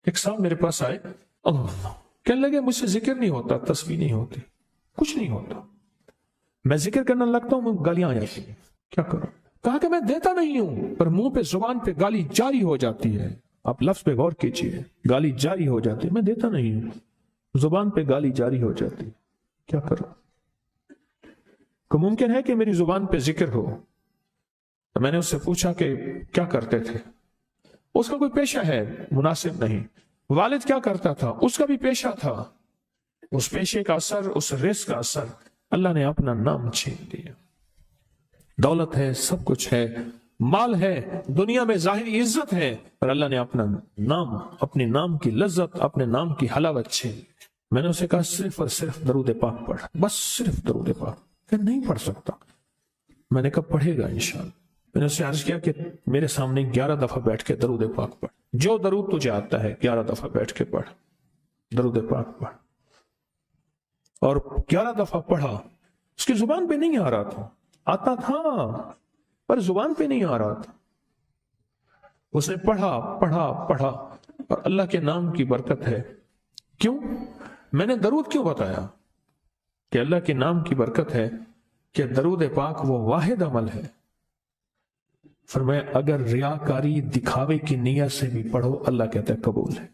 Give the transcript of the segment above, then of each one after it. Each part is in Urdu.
ایک صاحب میرے پاس آئے، کہنے لگے مجھ سے ذکر نہیں ہوتا، تسبیح نہیں ہوتی، کچھ نہیں ہوتا، میں ذکر کرنا لگتا ہوں گالیاں آ جاتی ہیں، کیا کروں؟ کہا کہ میں دیتا نہیں ہوں، پر منہ پہ زبان پہ گالی جاری ہو جاتی ہے، آپ لفظ پہ غور کیجئے، گالی جاری ہو جاتی ہے، میں دیتا نہیں ہوں، زبان پہ گالی جاری ہو جاتی ہے، کیا کروں؟ کہ ممکن ہے کہ میری زبان پہ ذکر ہو۔ تو میں نے اس سے پوچھا کہ کیا کرتے تھے؟ اس کا کوئی پیشہ ہے؟ مناسب نہیں۔ والد کیا کرتا تھا؟ اس کا بھی پیشہ تھا۔ اس پیشے کا اثر، اس رزق کا اثر، اللہ نے اپنا نام چھین دیا۔ دولت ہے، سب کچھ ہے، مال ہے، دنیا میں ظاہری عزت ہے، پر اللہ نے اپنا نام، اپنے نام کی لذت، اپنے نام کی حلاوت چھین لی۔ میں نے اسے کہا صرف اور صرف درود پاک پڑھ، بس صرف درود پاک۔ کہ نہیں پڑھ سکتا۔ میں نے کہا پڑھے گا انشاءاللہ۔ میں نے اسے عرض کیا کہ میرے سامنے 11 دفعہ بیٹھ کے درود پاک پڑھ، جو درود تجھے آتا ہے 11 دفعہ بیٹھ کے پڑھ، درود پاک پڑھ۔ اور 11 دفعہ پڑھا۔ اس کی زبان پہ نہیں آ رہا تھا، آتا تھا پر زبان پہ نہیں آ رہا تھا۔ اس نے پڑھا پڑھا پڑھا، اور اللہ کے نام کی برکت ہے۔ کیوں؟ میں نے درود کیوں بتایا؟ کہ اللہ کے نام کی برکت ہے کہ درود پاک وہ واحد عمل ہے۔ فرمایا اگر ریاکاری، دکھاوے کی نیت سے بھی پڑھو، اللہ کہتا ہے قبول ہے۔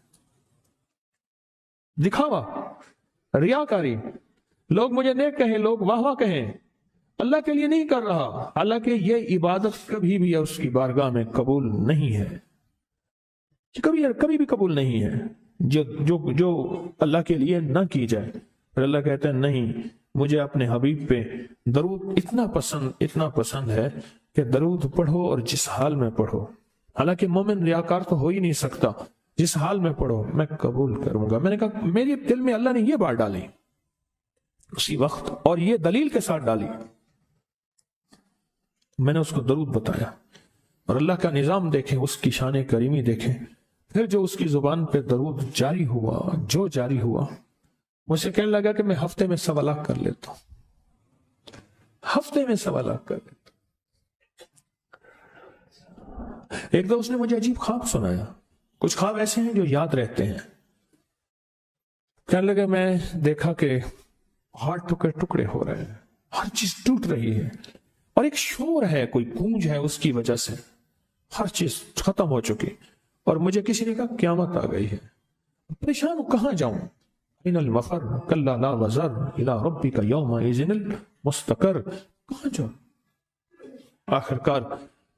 دکھاوا، ریاکاری، لوگ مجھے نیک کہیں، لوگ واہ واہ کہیں، اللہ کے لیے نہیں کر رہا، حالانکہ یہ عبادت کبھی بھی اس کی بارگاہ میں قبول نہیں ہے، کبھی بھی قبول نہیں ہے جو اللہ کے لیے نہ کی جائے۔ پھر اللہ کہتا ہے نہیں، مجھے اپنے حبیب پہ درود اتنا پسند ہے کہ درود پڑھو اور جس حال میں پڑھو، حالانکہ مومن ریاکار تو ہو ہی نہیں سکتا، جس حال میں پڑھو میں قبول کروں گا۔ میں نے کہا میری دل میں اللہ نے یہ بات ڈالی اسی وقت، اور یہ دلیل کے ساتھ ڈالی۔ میں نے اس کو درود بتایا، اور اللہ کا نظام دیکھیں، اس کی شان کریمی دیکھیں۔ پھر جو اس کی زبان پہ درود جاری ہوا، جو جاری ہوا، مجھ سے کہنے لگا کہ میں ہفتے میں 1.25 لاکھ کر لیتا ہوں، ہفتے میں 1.25 لاکھ کر لیتا ہوں۔ ایک دو اس نے مجھے عجیب خواب سنایا، کچھ خواب ایسے ہیں جو یاد رہتے ہیں۔ کہنے لگا میں دیکھا کہ پہاڑ ٹکڑے ٹکڑے ہو رہے ہیں، ہر چیز ٹوٹ رہی ہے، اور ایک شور ہے، کوئی گونج ہے، اس کی وجہ سے ہر چیز ختم ہو چکی۔ اور مجھے کسی نے کہا قیامت آ گئی ہے، پریشان ہوں، کہاں جاؤں؟ ان المفر کلا لا وزر الی ربک یومئذ المستقر، کہاں جاؤں؟ آخر کار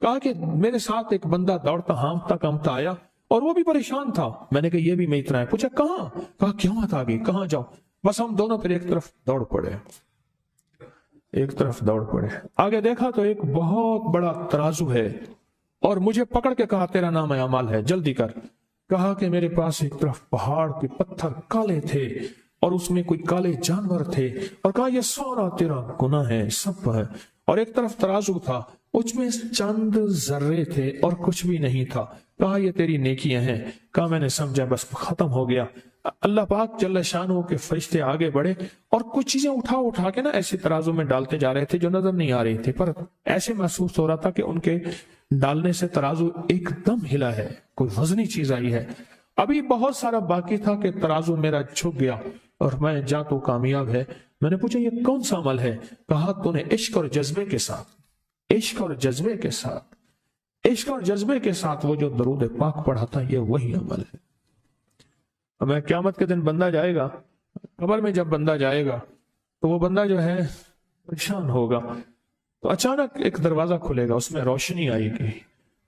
کہا کہ میرے ساتھ ایک بندہ دوڑتا ہانپتا کامتا آیا، اور وہ بھی پریشان تھا۔ میں نے کہا یہ بھی میں اتنا ہے، پوچھا کہاں؟ کہا قیامت آ گئی، کہاں جاؤں؟ بس ہم دونوں پھر ایک طرف دوڑ پڑے، ایک طرف دوڑ پڑے۔ آگے دیکھا تو ایک بہت بڑا ترازو ہے، اور مجھے پکڑ کے کہا تیرا نام اعمال ہے، جلدی کر۔ کہا کہ میرے پاس ایک طرف پہاڑ کے پتھر کالے تھے، اور اس میں کوئی کالے جانور تھے، اور کہا یہ سارا تیرا گناہ ہے، سب ہے۔ اور ایک طرف ترازو تھا، اس میں چند ذرے تھے اور کچھ بھی نہیں تھا۔ کہا یہ تیری نیکیاں ہیں۔ کہا میں نے سمجھا، بس ختم ہو گیا۔ اللہ پاک جل شانہ کے فرشتے آگے بڑھے، اور کچھ چیزیں اٹھا کے نا ایسے ترازو میں ڈالتے جا رہے تھے جو نظر نہیں آ رہی تھی، پر ایسے محسوس ہو رہا تھا کہ ان کے ڈالنے سے ترازو ایک دم ہلا ہے، کوئی وزنی چیز آئی ہے۔ ابھی بہت سارا باقی تھا کہ ترازو میرا جھک گیا، اور میں جا تو کامیاب ہے۔ میں نے پوچھا یہ کون سا عمل ہے؟ کہا تو نے عشق اور جذبے کے ساتھ، عشق اور جذبے کے ساتھ، عشق اور جذبے کے ساتھ وہ جو درود پاک پڑھا تھا، یہ وہی عمل ہے۔ میں قیامت کے دن بندہ جائے گا قبر میں، جب بندہ جائے گا تو وہ بندہ جو ہے پریشان ہوگا، تو اچانک ایک دروازہ کھلے گا، اس میں روشنی آئے گی،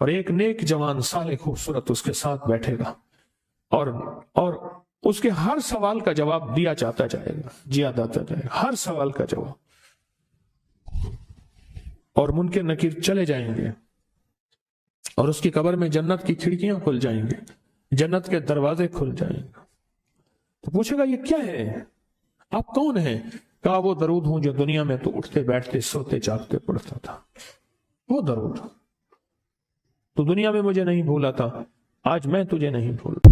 اور ایک نیک جوان صالح خوبصورت اس کے ساتھ بیٹھے گا، اور اس کے ہر سوال کا جواب دیا جاتا جائے گا، جاتا جائے گا، ہر سوال کا جواب۔ اور منکر نکیر چلے جائیں گے، اور اس کی قبر میں جنت کی کھڑکیاں کھل جائیں گے، جنت کے دروازے کھل جائیں گے۔ تو پوچھے گا یہ کیا ہے؟ آپ کون ہیں؟ کہا وہ درود ہوں جو دنیا میں تو اٹھتے بیٹھتے سوتے جاگتے پڑھتا تھا، وہ درود۔ تو دنیا میں مجھے نہیں بھولا تھا، آج میں تجھے نہیں بھولا۔